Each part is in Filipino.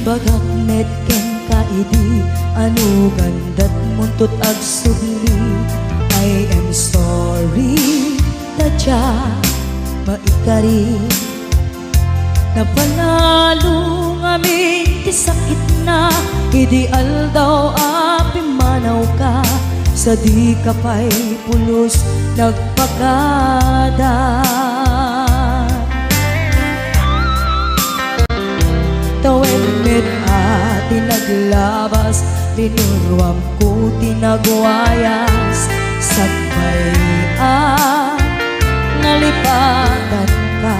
Bagak netken kaidi anu gandat muntut ag subli. I am sorry tadya maikari napanalo ngamin ti sakit na ideal daw api manaw ka sa di kapay pulos nagpagada. Tawen met ati naglabas tinuruam ko tinagwayas sagbay nalipatan ka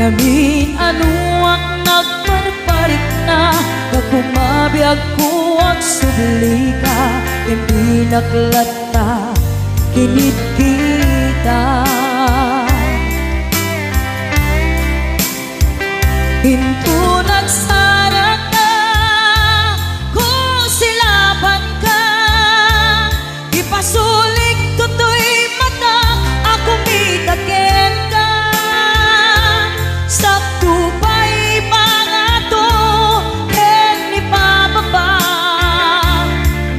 namin ano ang nagparparik na kakumabiyag ko at subli ka hindi naklata kinit kita. Hinto nagsara ka kung silaban ka ipasulik tutoy mata ako mitaken ka sakto pa'y pangato ken ni pababa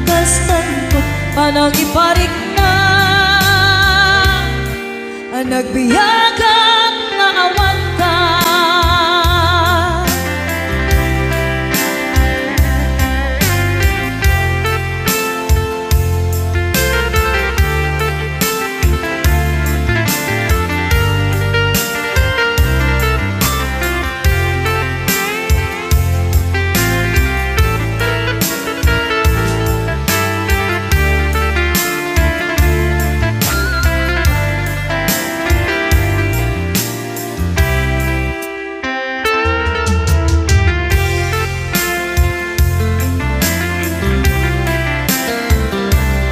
kastan ko panang iparik na nagbiyagan nga awan ka.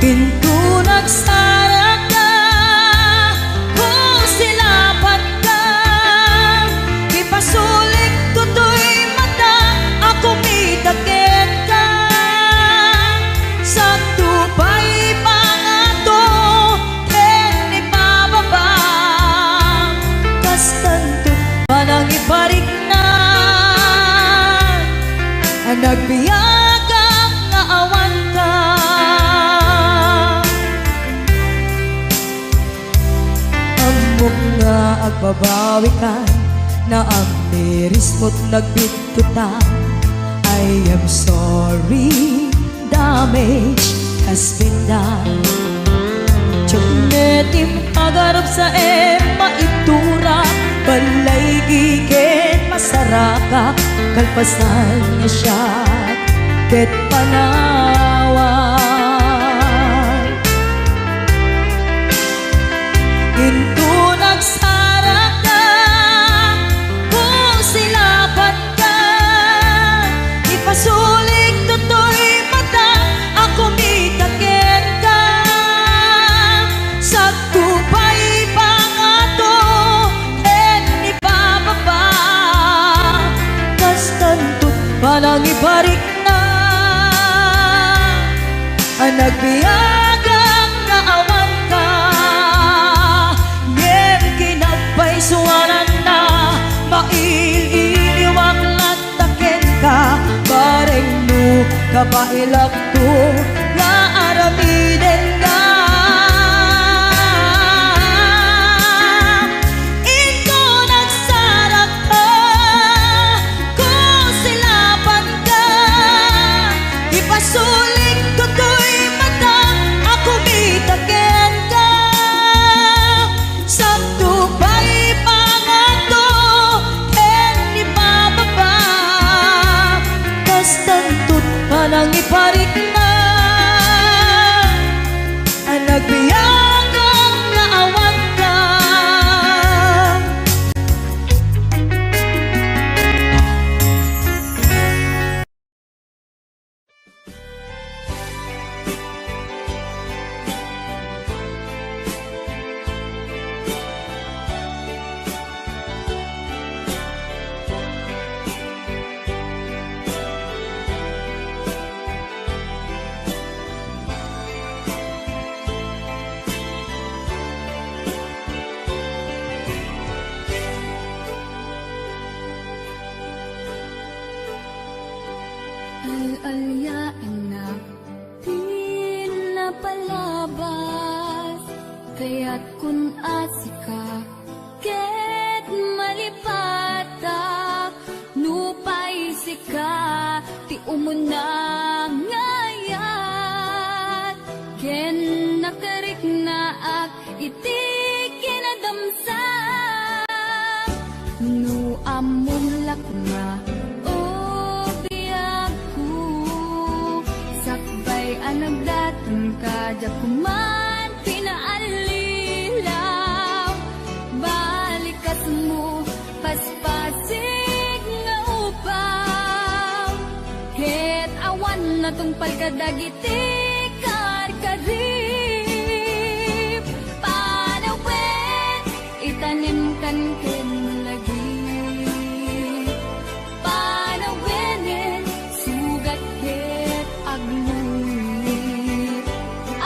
Pinto nagsara ka kung silaban ka ipasulik tutoy mata ako mitaken ka sakto pa'y pangato ken ni pababa kastanto panang iparik na nagbiyagang nga awan ka. Nga agbabawi ka na ang miris mo't nagbitutan. I am sorry, damage has been done. Tiyognetim agarap sa maitura balay giken masaraka kalpasan niya siya ket panawan. Hinto nagsara ka kung silaban ka ipasulik tutoy mata ako mitaken ka sakto pa'y pangato ken ni pababa kastanto panang iparik na nagbiyagang nga awan ka. Suwanan na maililiwag lataken ka bareng no kabailak to nga aramiden ka. Ito nagsarap ka kung silaban ka ipasulik tutoy mata ako mitaken ka sakto pa'y panang iparik na Al-alyain na pinapalabas, kaya't kun asika ket malipatak nupay sika ti umuna ngayat ken nakarik naak iti kinadamsak nu amulak na o biyagku sakbay anagdatan ka da kuman pinaalilaw balikas mo paspasig nga upaw ket awan na tungpal kadagiti karkarip panawen itanim kan ken lagi panawenen sugat ket agluit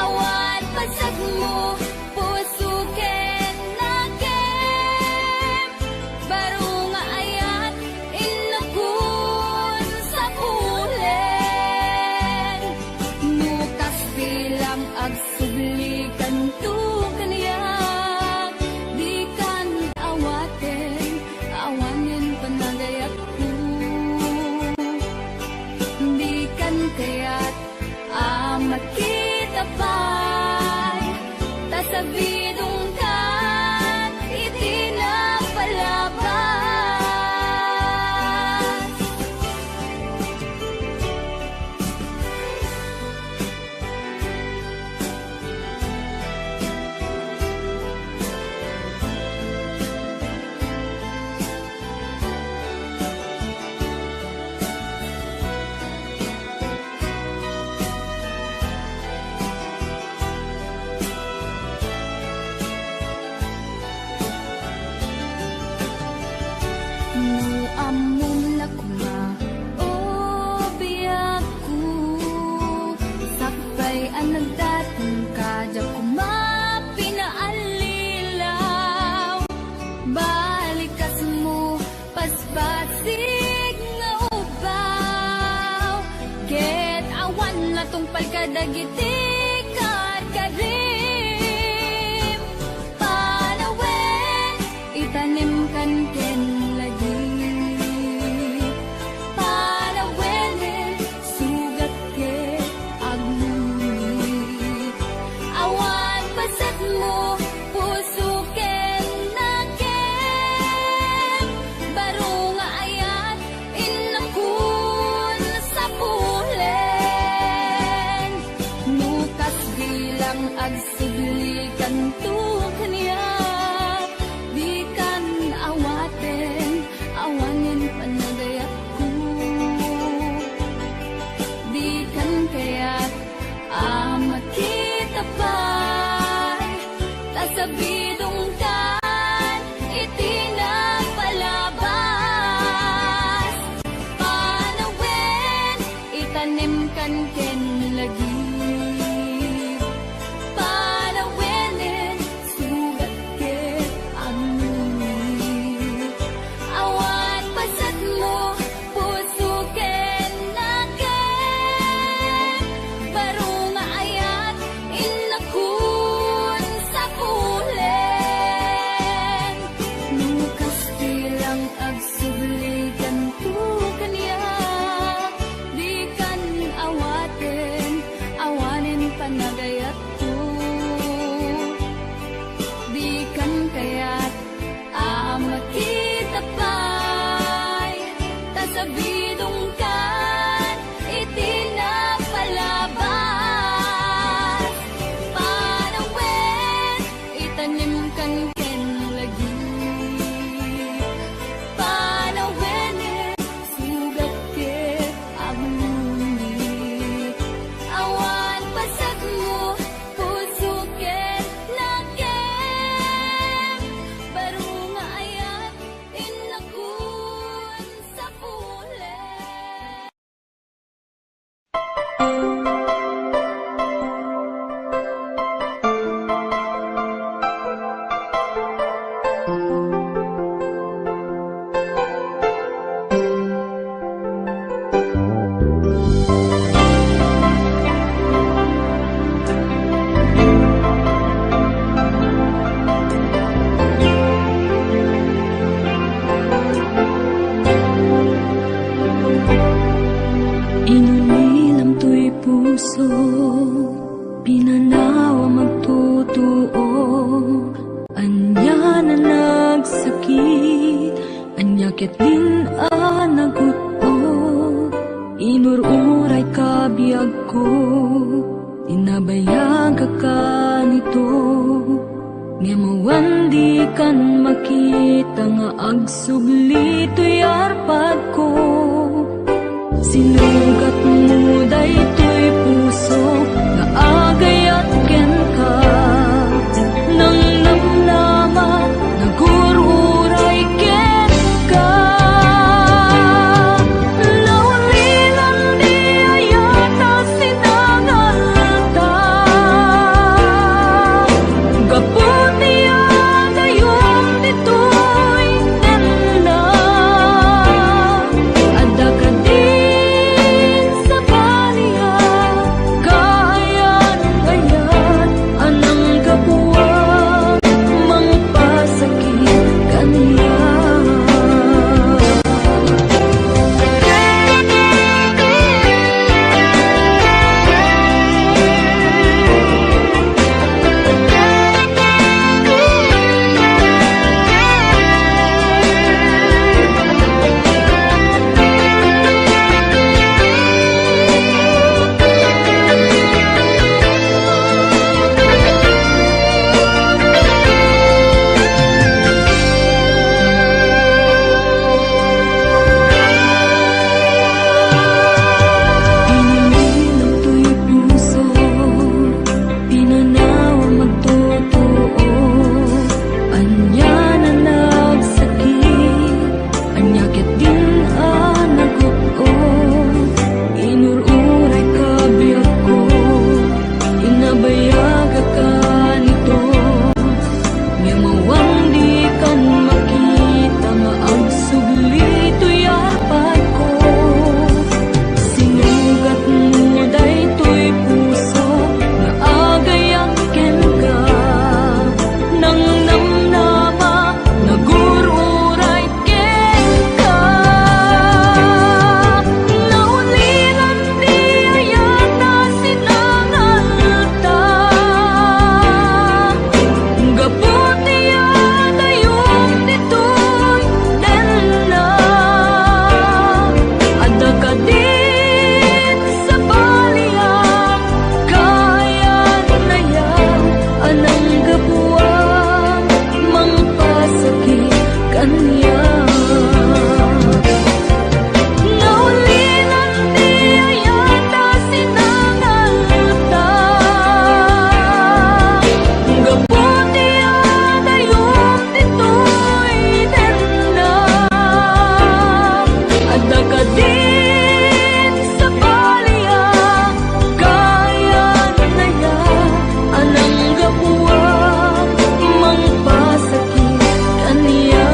awan pasag mo puso ken nagem baro nga ayat inakun sa pulen nukas bilang agsublikan tu kaniyak di kan awaten awanin panagayat ko di kan kaya't amat kita pa'y tasabidong kan itinapalabas nu amulak na o biyagku sakbay anagdatan ka da kumapinaalilaw balikas mo paspasig nga ubaw ket awan na tungpal kadagiti karkarim panawen itanim kan ken lagi panawenen sugat ket agluit awan pasat mo puso ken nagem baro nga ayat inakun sa pulen nukas bilang agsublikan tu kaniyak di kan awaten awanin panagayat ko di kan kaya't amat kita pa'y tasabidong kan itinapalabas panawen itanim kan ken lagi panawenen sugat ko, inabayang ka kanito. Nga mawan di kan makita nga agsubli to'y arpad ko. Sinugat mo daytoy puso nga agayat ken ka. Nang namnama nagururay ken ka. Laulilan di ayata sinangalta. Gaputi adayon ditoy tenda. Ada ka din sa baliya, kayan ngayon anang kabuwag mangpasakit kaniya. Ininom to'y puso, pinanawa magtotoo. Anya na nagsakit, anya ket din naguto. Inururay ka biyak ko, inabayag ka nito. Nga mawang di kan makita nga agsubli to'y arpad ko. Sinugat mo daytoy puso nga agayang ken ka. Nang namnama nagururay ken ka. Naulilan di ayata sinangalta. Gaputi adayon ditoy tenda. Ada ka din sa baliya, kayan ngayon anang kabuwag mangpasakit kaniya. Naulilan di ayata sinangalta. Gaputi adayon ditoy tenda. Ada ka din sa baliya, kayan ngayon anang kabuwag mangpasakit kaniya.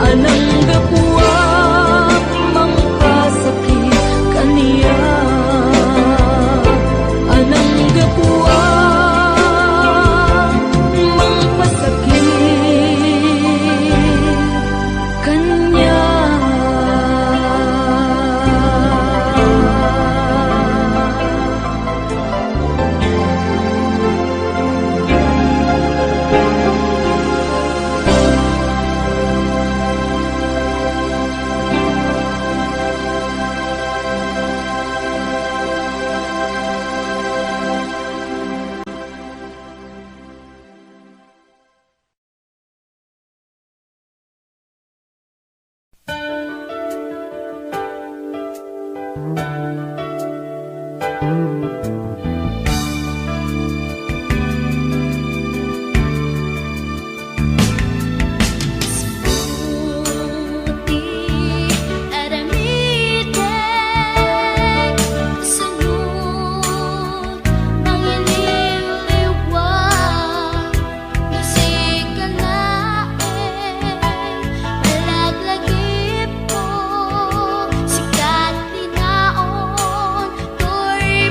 Anang kabuwag mangpasakit kaniya. Anang kabuwag mangpasakit kaniya. Sikat tinaon, to'y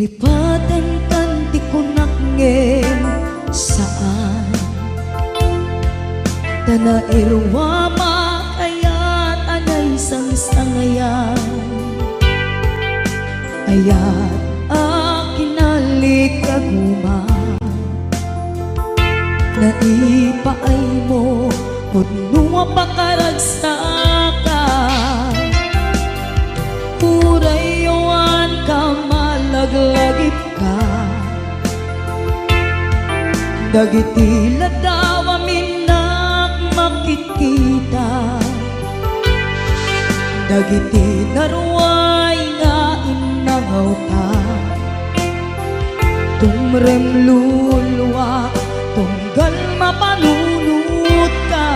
Ipatan kanti ko nakngem saan Tana irwa makayat anay sang sangayan Ayat akinalik kaguma Na ipaay mo Kunwa pakaragsakan Urayawan ka malaglagip ka Dagiti ladawa minak makikita Dagiti naruay nga inangaw ka Tumrem lulwa tunggal mapanunot ka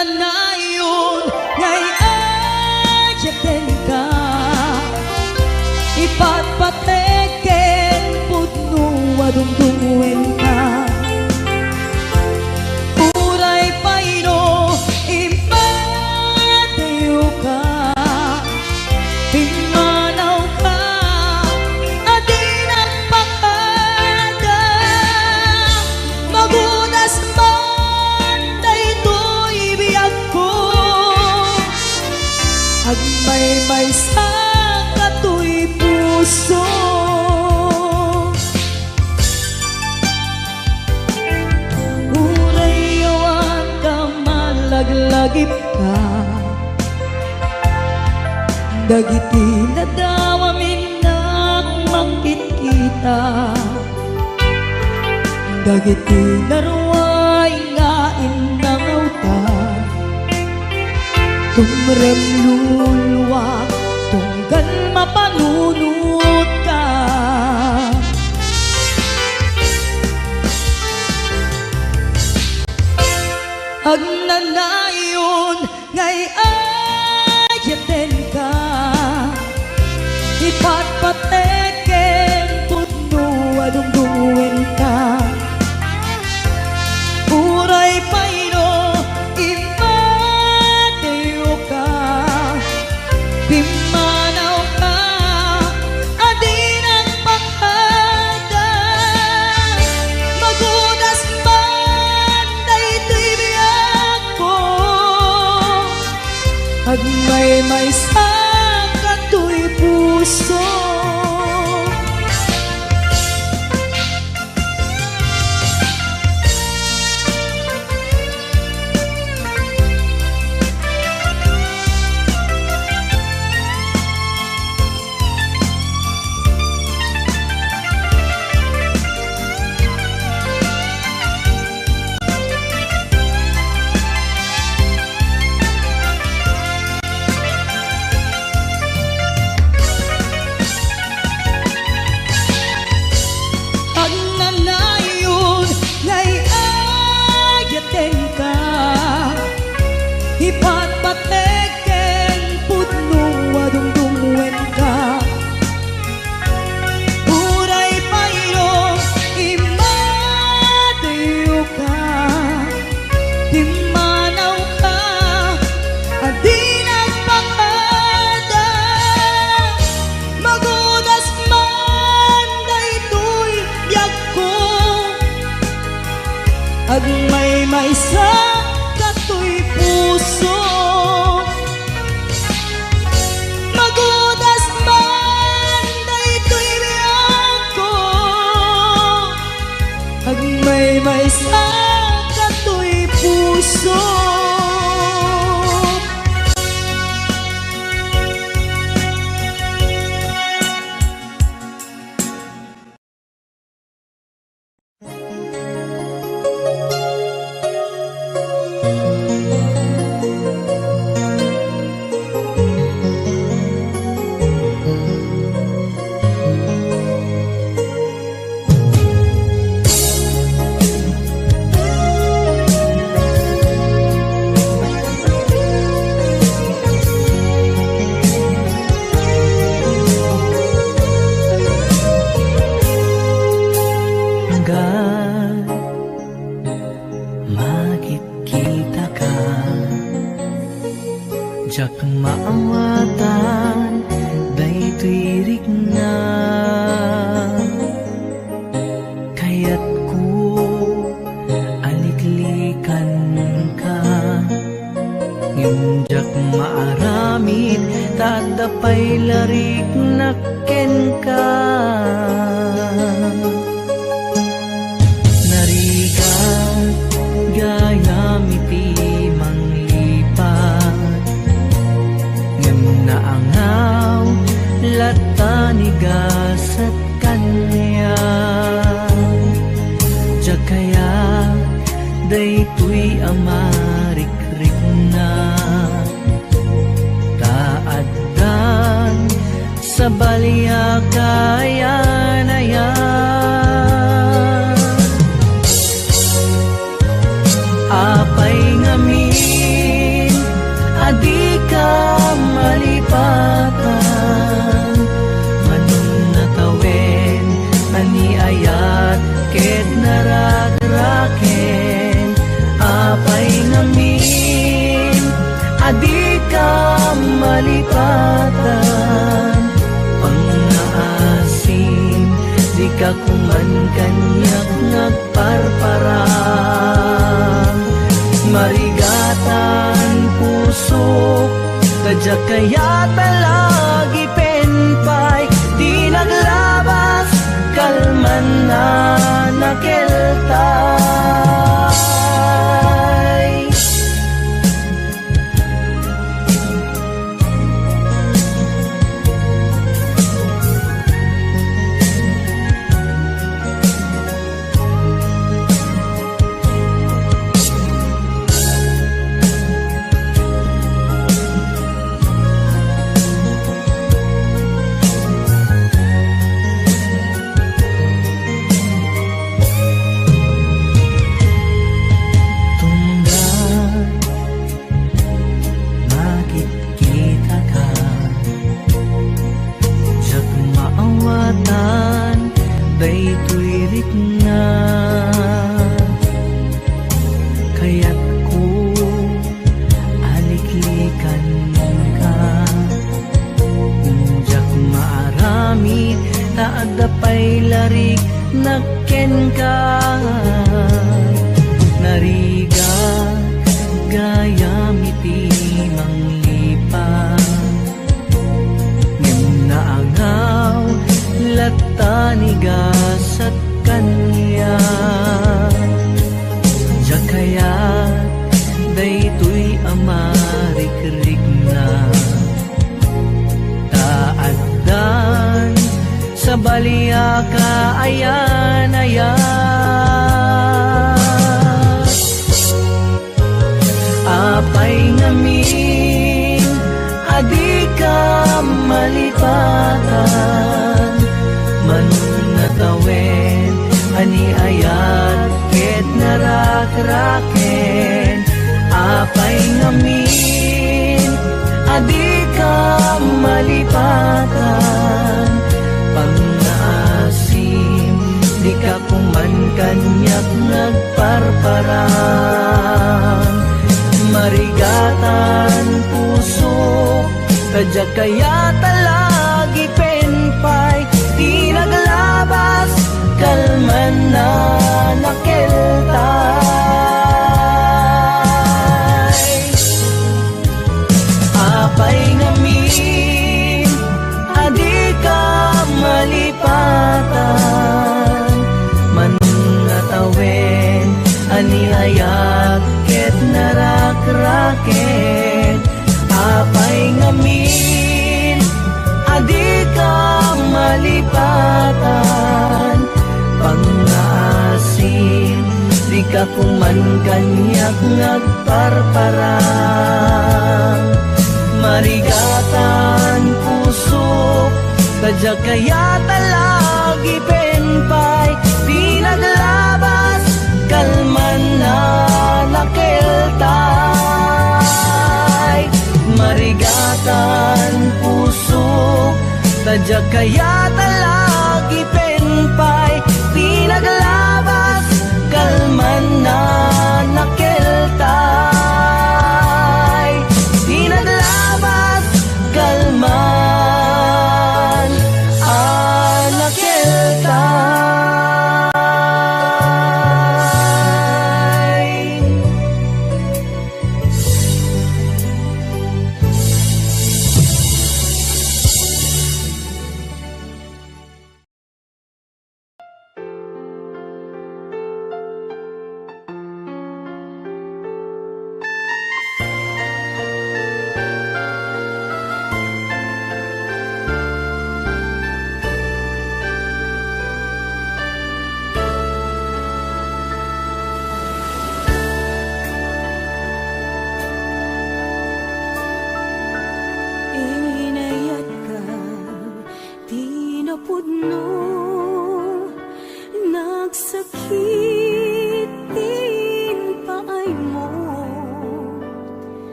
Agnanayon ngay ayaten ka Ipatpateken putno adungdungwen ka Uray payno impateyo ka Pimanaw ka adi nagpakada Magunas man daytoy biyag ko Agmay-may sa katoy puso Urayawan ka malaglagip ka Dagiti ladawa minak makikita Dagiti naruay nga inangaw ta Tumrem lulwa tunggal mapanunot ka Agnanayon ngay ayaten ka Ipatpateken putno adungdungwen ka Uray payno ipateyo ka Pimanaw ka adi nagpakada Magunas man daytoy biyag ko Agmay-may sa katoy puso Agnanayon ngay ayaten ka Ipatpateken putno adungdungwen ka Uray payno imateyo ka Pimanaw ka adi nagpakada Magunas man daytoy biyag ko Agmay-may sa katoy puso Magunas man daytoy biyag ko Agmay-may sa katoy puso daytoy amarikrik na taaddan sa balya kayan-ayan. Apay ngamin adi ka malipatan, manong natawen aniayat ket naragraken. Apay ngamin adi ka malipatan, pangaasim di ka kuman kanyak nagparparang. Marigatan pusok kadyak kaya talagi penpay, di naglabas kalman na nakeltay. Daytoy ritna kaya't ko aliklikan ka, unjak maarami taadapay larik nakken ka. Nariga gayam iti manglipan, ngem naangaw latanigasat kanya. Jakaya daytoy amarikrik na taaddan sa balya kaayan-ayan. Apay ngamin adi ka malipatan, manong natawen aniayat ket narakraken. Apay ngamin adi ka malipatan, pangaasim di ka kuman kanyak nagparparang. Marigatan puso kadyak kaya talagi penpay, di naglabas kalman na nakeltay. Apay ngamin adi ka malipatan, manong natawen aniayat ket narakraken. Apay ngamin adi ka malipatan, pangaasim di ka kuman kanyak nagparparang. Marigatan pusok kadyak kaya talagi penpay, di naglabas kalman na nakeltay. Marigatan pusok kadyak kaya talagi penpay, di naglabas kalman na nakeltay. Di naglabas kalman nakeltay.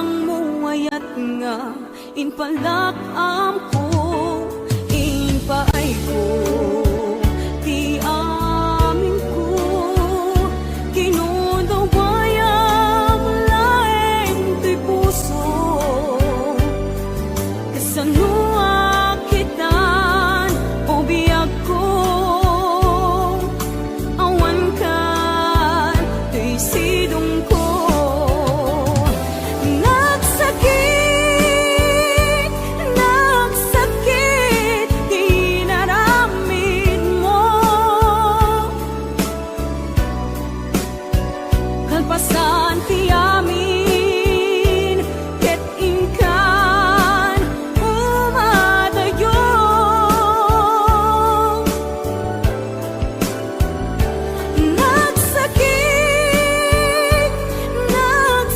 lang mo ayat nga inpalak am ko inpaay ko ti amin ko kinundawayam laeng to'y puso kasanua kitan o biyag ko awan kan to'y sidong ko nagsakit di naramid mo kalpasan ti amin ket ingkan umadayo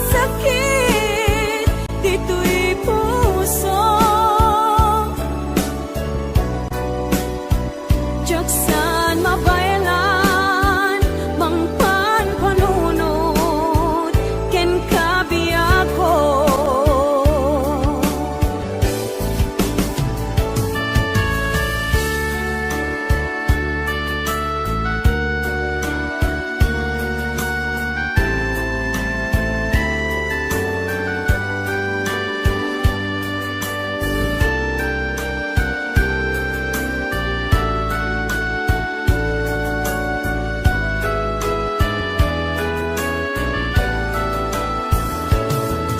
nagsakit dito'y puso jaksan mabaylan mangpan panunod ken kabiyak ko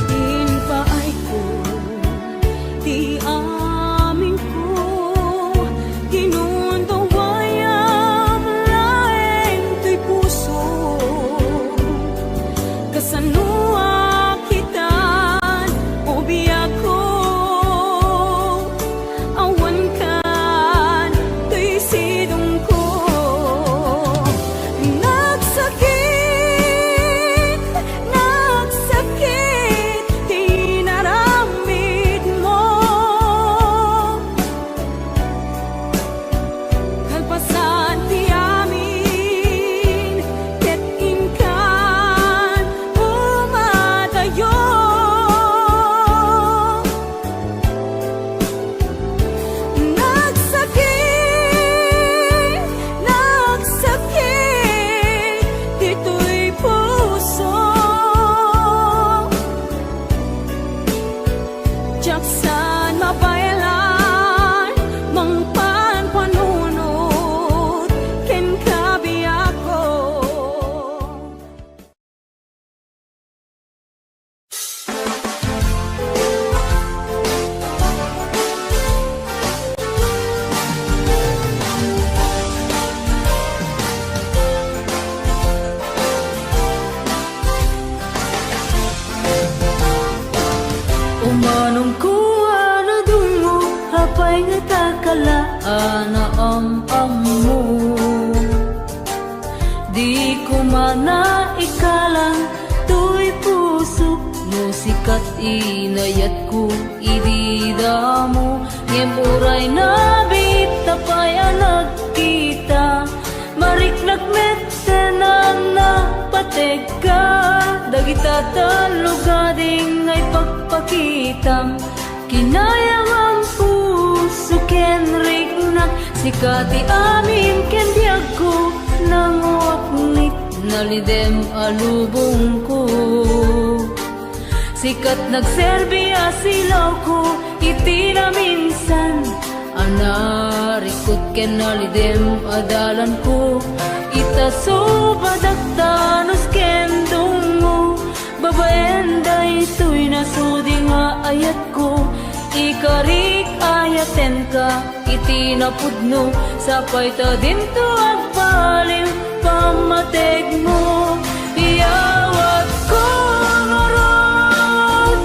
inpaay ko ti amin ko kinundawayam laeng to'y puso kasanua kitan o biyag ko awan kan to'y sidong ko nagsakit di naramid mo kalpasan ti amin ket ingkan umadayo nagsakit dito'y puso jaksan mabaylan mangpan panunod ken kabiyak ko umanong kuha na dungo hapay nga takalaan na am mo di ko mana ikalang to'y puso no sikat inayat ko idida mo ngem uray na bita paya nagkita mariknak mettenan na pateka dagita talugading ay pagpakitam kinayang ang puso ken riknak sikati amin ken biyag ko nanguaknit nalidem alubong ko sikat nagserbi asilaw ko iti na minsan anarikot ken nalidem adalan ko itaso badagtanos ken dungo babaen da ito'y nasudi nga ayat ko ikarik ayaten ka iti napudno sapay ta dinto agpalim pamateg mo iyawat ko ngaron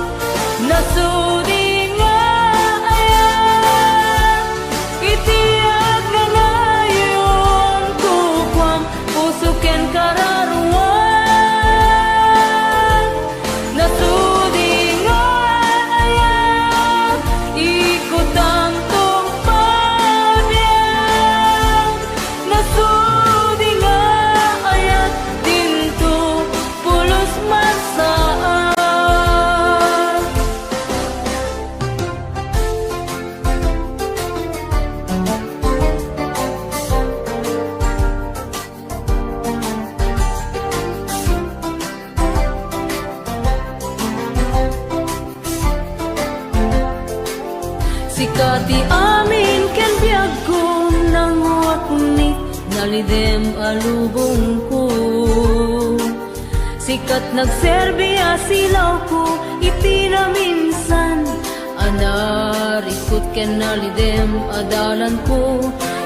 nasudi nga ayat iti agnanayon ko kwam puso ken kararuan nasudi nga ayat ikot ang tungpabiyang nasudi nga ayat dinto Sikati amin ken biag ko nang wakunit nalidem alubong ko. Sikat nagserbiya silaw ko iti na minsan anarikot ken nalidem adalan ko.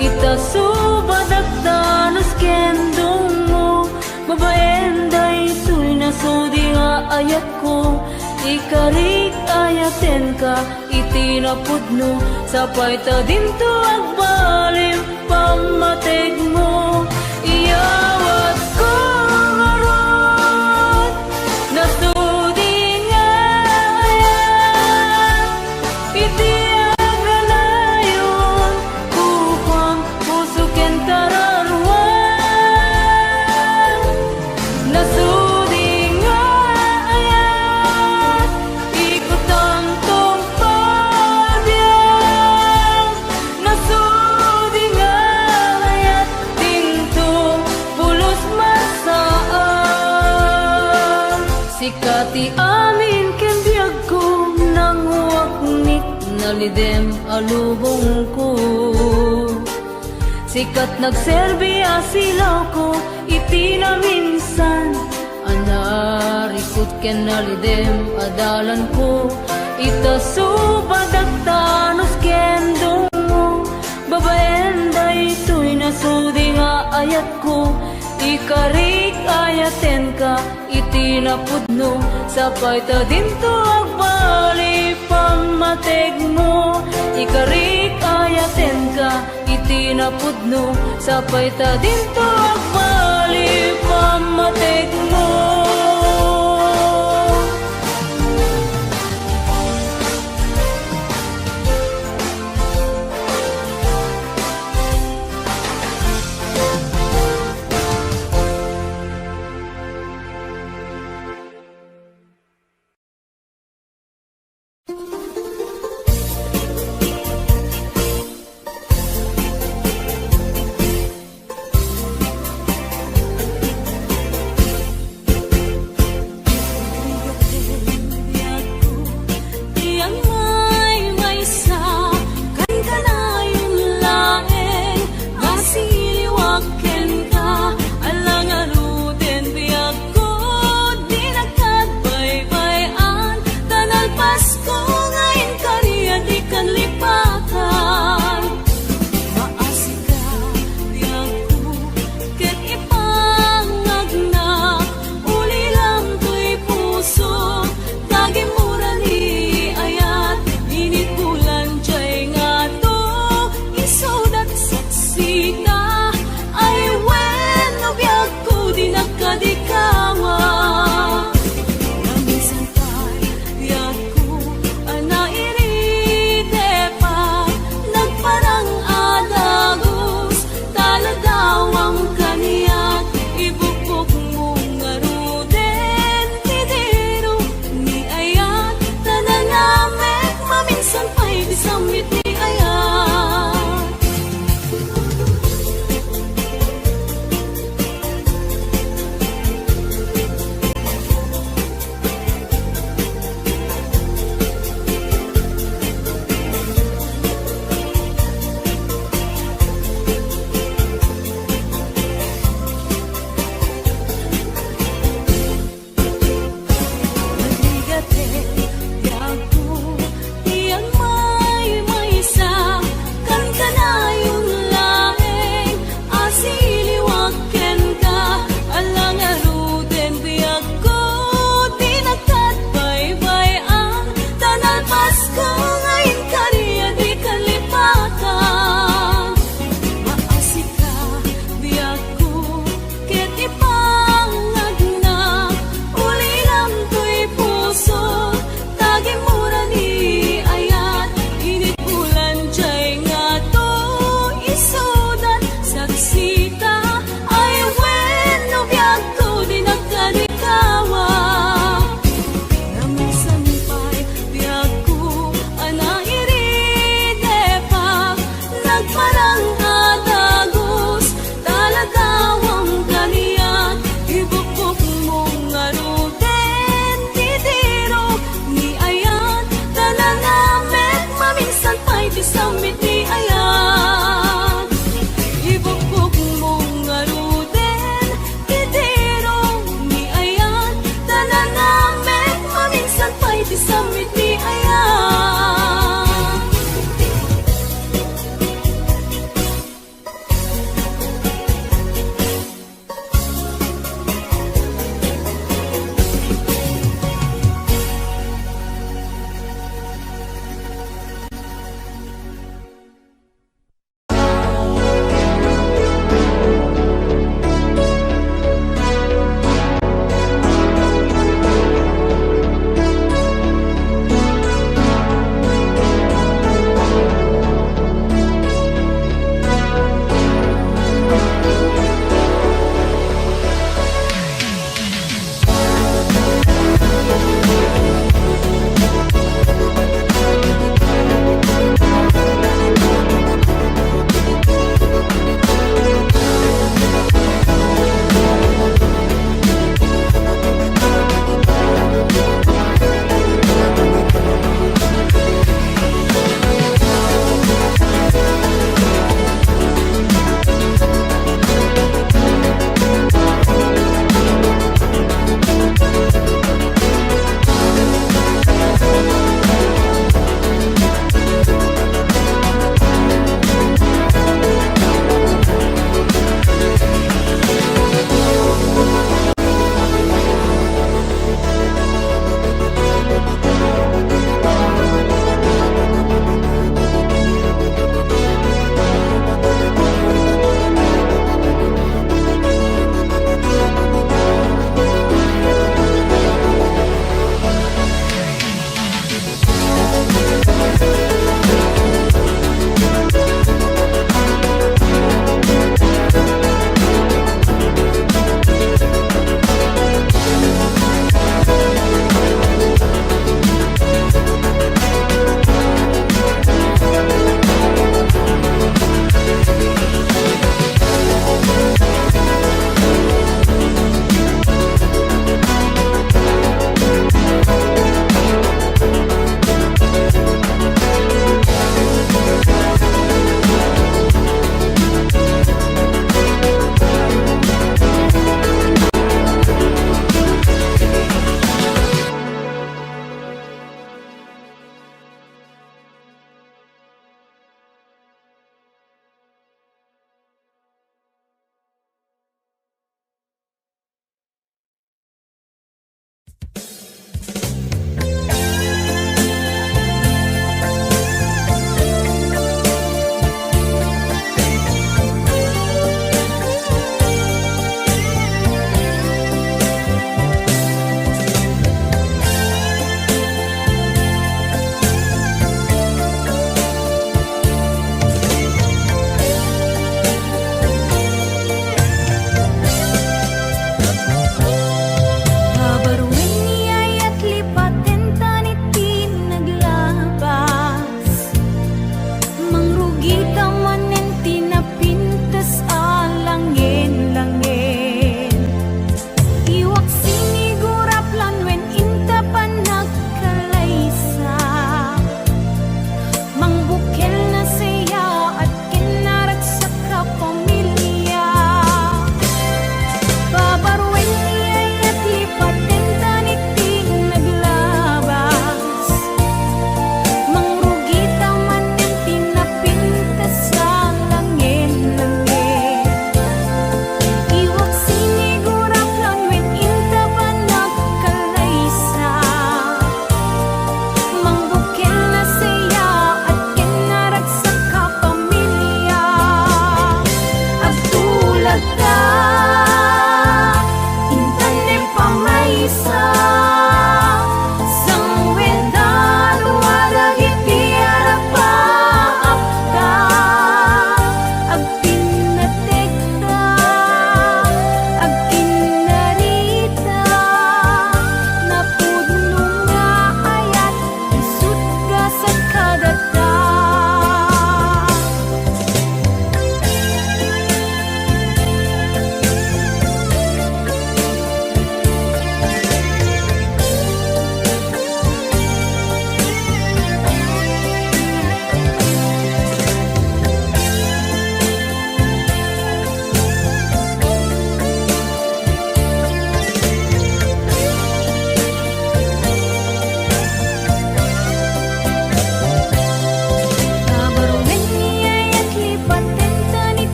Itasubadagdanos ken dungo babaen day tuy nasudi nga ayat ko. Ikarik ayaten ka itinapudno sapay ta dinto agbalim pamateg mo. Iyawat ko ngaron nasudi nga ayat iti agalayon kupang puso ken kararwan. Nasudi nga ayat ikutan tong pabiyang. Nasudi nga ayat tinto pulos masaan. Sikati amin ken biag ko nang waknit nalidem alubong ko. Sikat nagserbiya silaw ko iti na minsan anarikot ken nalidem adalan ko. Itasubadagdanos ken dungo babaen day tuy nasudi nga ayat ko. Ikarik ayaten ka itinapudno sapay ta dinto agbali pamateg mo. Ikarik ayaten ka itinapudno sapay ta dinto agbali pamateg mo. Pasko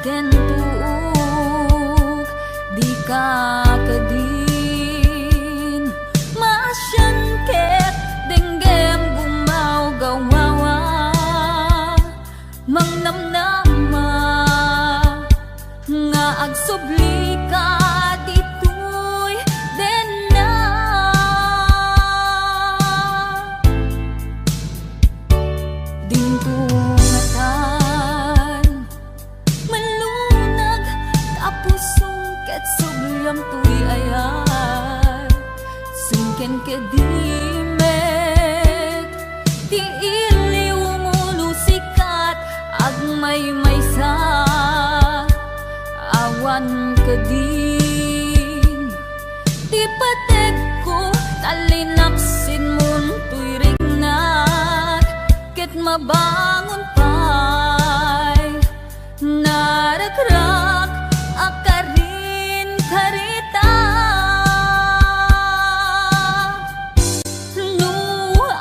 ken tuog di ka kadin masyan ket denggem gumaw gawawa mangnamnama nga agsubli ka ditoy den na dingtungatan malunag tapos sungket subyam tuy ayat sungken kedimek di iliw sikat agmay maysa awan kadin di patek ko talinaksin mun tuy rignat ket mabangon pay naragrak akarin karita no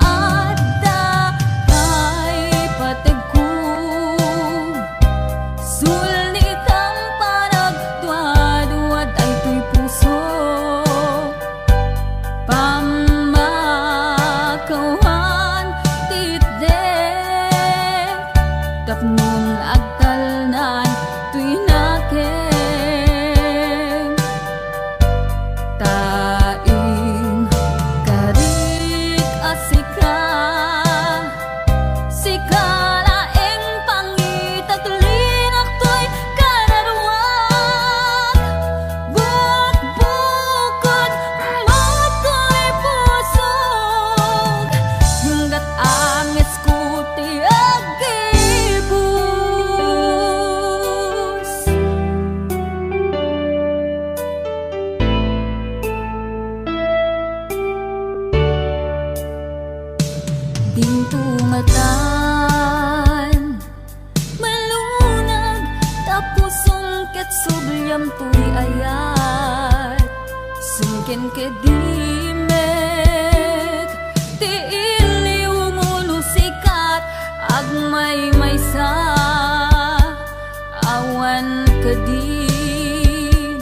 adda kay patek ko sulit ang panagduad-duad ay tuy puso pamakawan titdek tapnon agtalnan tuy nakem taing karik asika sikalaeng pangitaglinak to'y kararuak bukbukod mako'y pusog hanggat angis ko ti agibus dingtungatan malunag tapos sungket subyam tuy ayat sungken kedimek ti iliw sikat agmay maysa awan kadin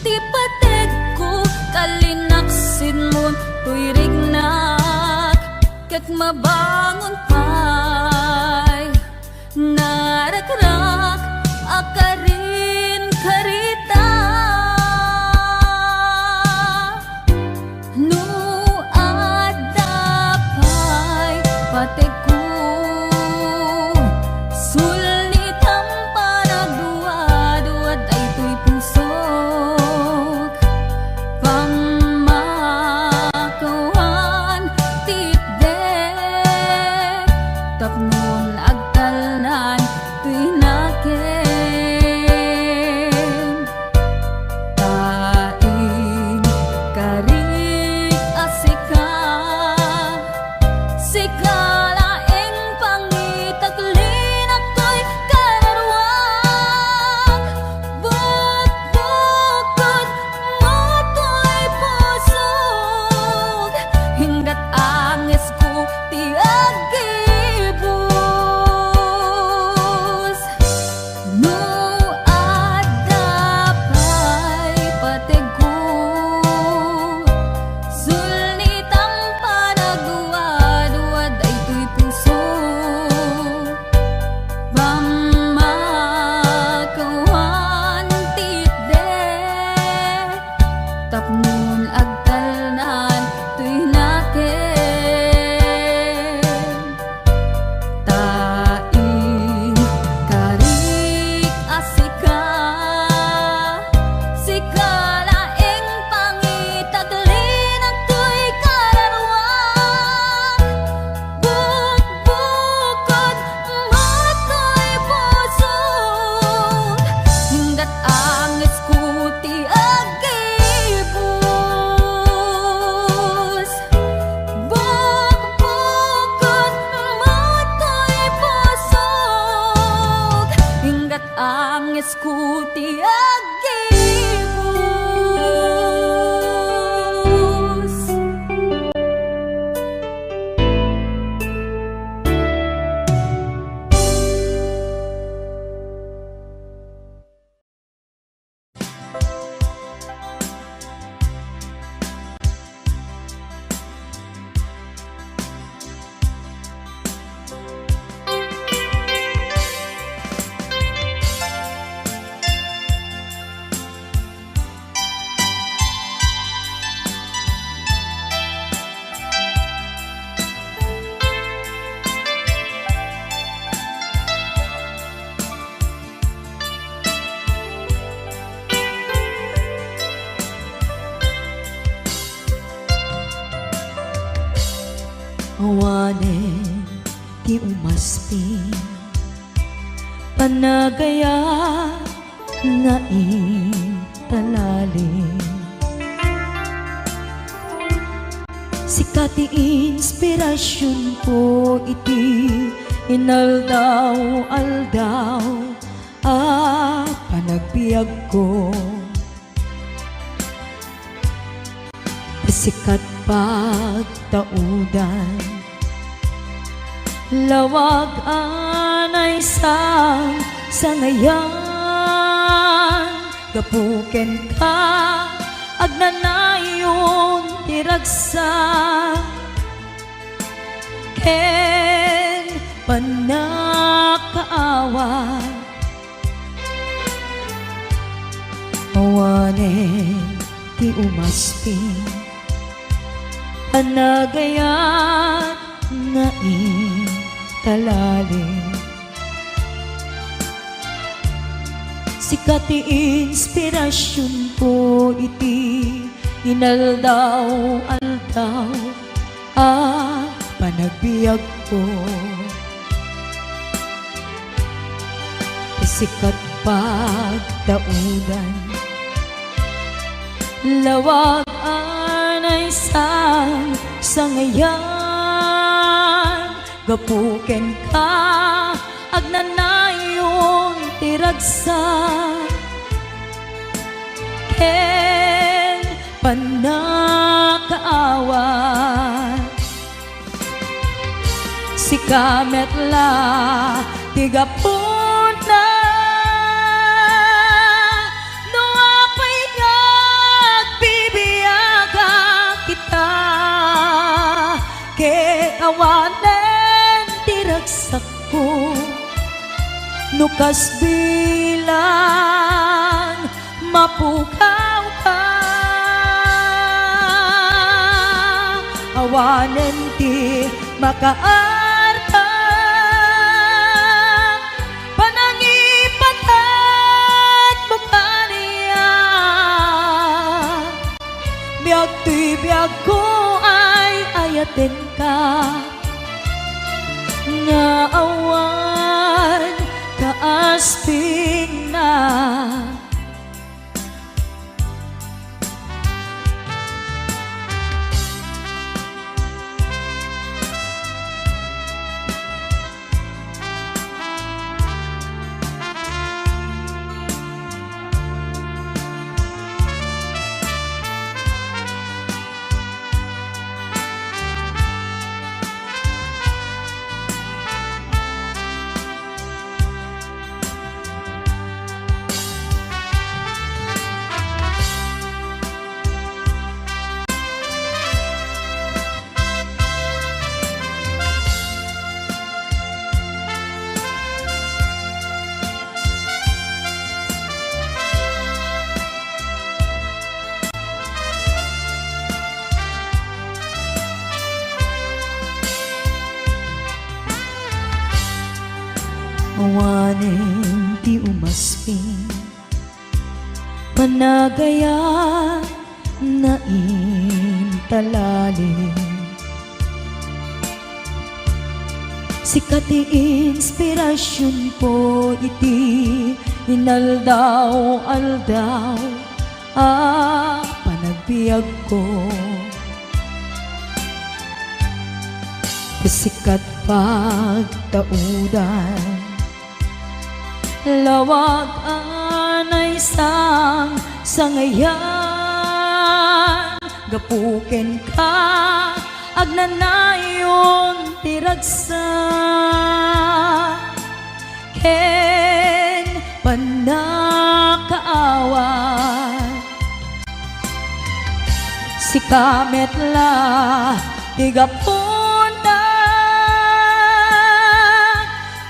ti patek ko kalinaksin mo tuy rignak ket mabangon pay naragrak akarin karita no adda pay patek ko sulit ang panagduad-duad ay tuy pusok pamakawan titdek tapnon agtalnan tuy awanen ti umasping panagaya nga italalim. Sikat ti inspirasyon ko iti inaldaw-aldaw panagbiag ko. Sikat pagtaudan lawag anay sa ngayan gapuken ka agnanayon tiragsa ken panakaawat awanen ti umasping panagayat nga italalim. Sikat ti inspirasyon ko iti inaldaw-aldaw panagbiag ko. Sikat pagtaudan lawag anay sa ngayan gapuken ka agnanayon tiragsa ken panakaawat si kametla tigapuna no apay nagbibiyaga kita ken awanen tiragsak ko nukas bilang mapukaw ka awanen ti makaarta panangipatat mo kaniya biag ti biag ko ay ayaten ka nga awan kaasping na awanen ti umasping panagaya na intalalim. Sikat ti inspirasyon ko iti inaldaw-aldaw panagbiag ko. Sikat pagtaudan lawag anay sa ngayan gapuken ka agnanayon tiragsa ken panakaawat si kametla tigapuna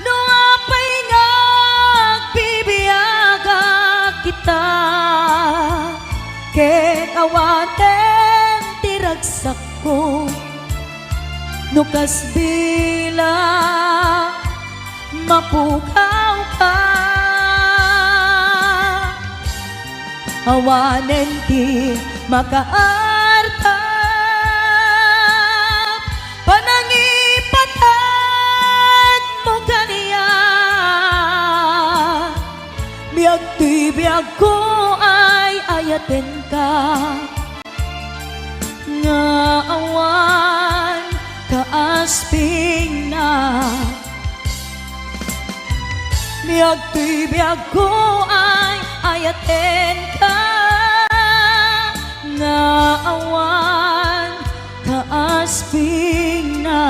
no apay nagbibiyaga kita ken awaten tiragsak ko nukas bila mapukaw ka awanen ti makaarta panangin Ito'y biyag ko ay ayaten ka, nga awan kaasping na. Biyag to'y biyag ko ay ayaten ka, nga awan kaasping na.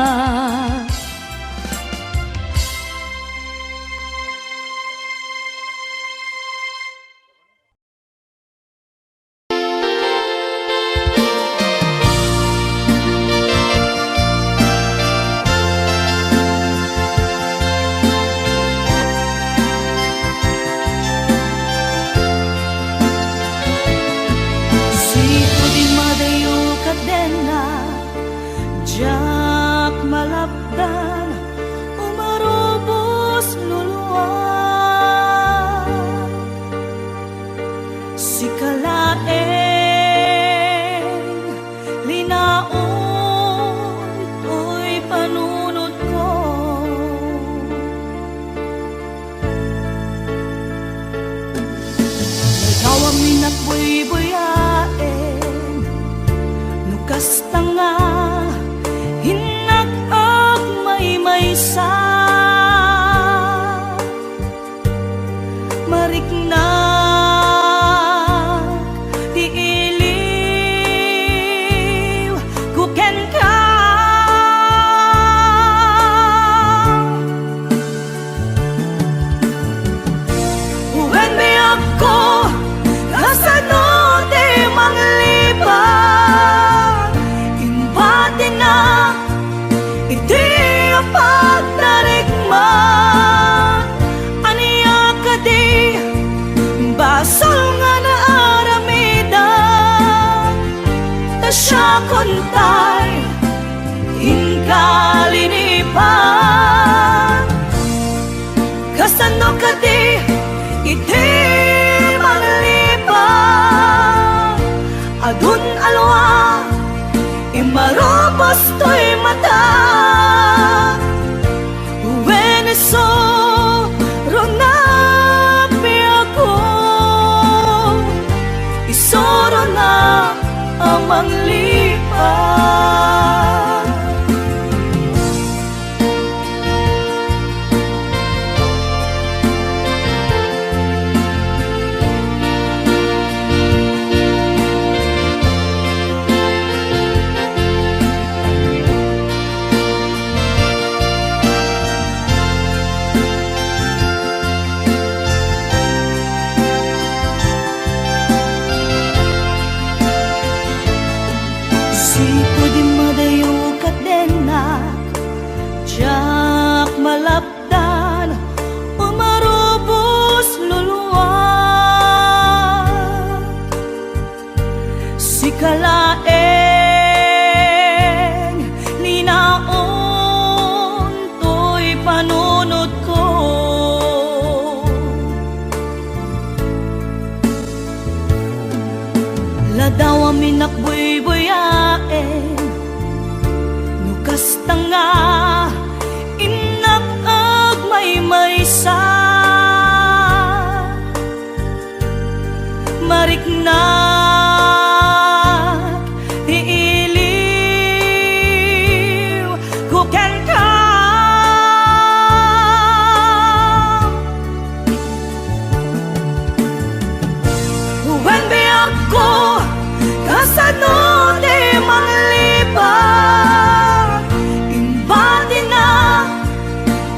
Jak malapdan umarubos luluan, si kalaeng linaon to'y panunod ko. Nagawa minak buy-buyaen, nukas tanga hinag-ag may-maysa, mariknag di iliw kuken ka. Uwen mi ako kasano di manglipan, imbati na iti ang pagdarigman. Aniya ka di basol nga na aramida, ta siya kontay inkalinipan. Kasano ka di iti manglipan, adun alwa imarobos to'y mata. Uweneso ronapi ako, isoro na amang lipan. Siko di madayo kadenak, jak malapdan umarubos luluan, si kalaeng linaon to'y panunod ko. Ladaw aminak buy-buyaen, nukas tanga inag-ag may-maysa, mariknag di iliw kuken ka. Uwen bi ako kasano di manglipan, imbati na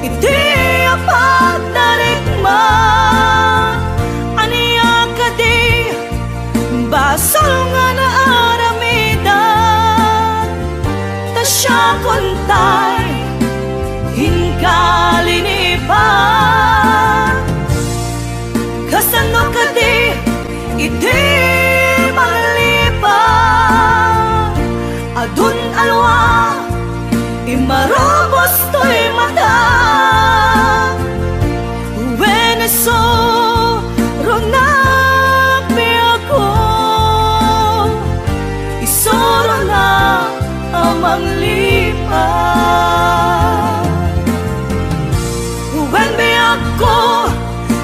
iti ang pagdarigman. Aniya ka di basol nga na aramida, ta siya kontay inkalinipan. Kasano ka di iti manglipan, adun alwa imarobos to'y mata. Uweneso ronapi ako, isoro na amang lipan. Uwen mi ako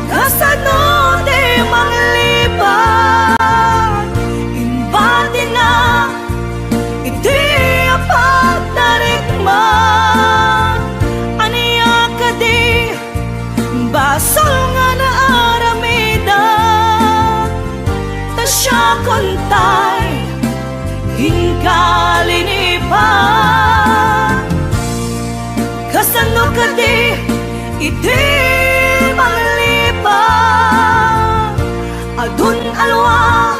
kasano di nga kontay hinkalinipan kasano ka di iti manglipan adun alwa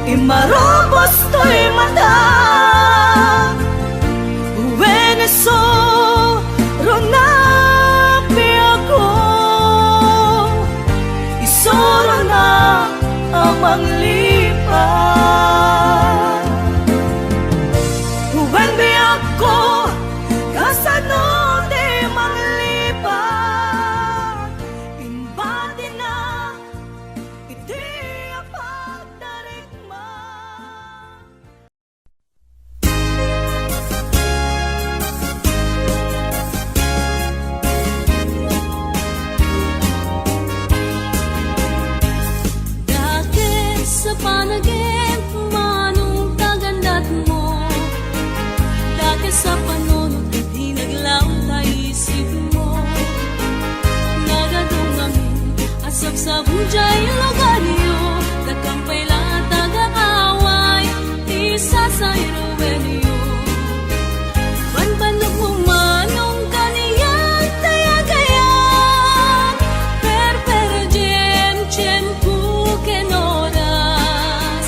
imarobos to'y mata Veneso rona piago isoro na amang lipan When biyak ko kasano di manglipan imbadi na iti apagdarigma Dahil sa panagip manong kagandat mo Dahil sa panunod di naglaw na isip mo Nagadungamin asap sa bujay logaryo Nagkampay lang taga-away Isa sa iruwenyo Banbanok mo manong kaniyan tayagayan Per jem pu ken oras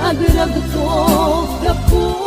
agrag ko gapu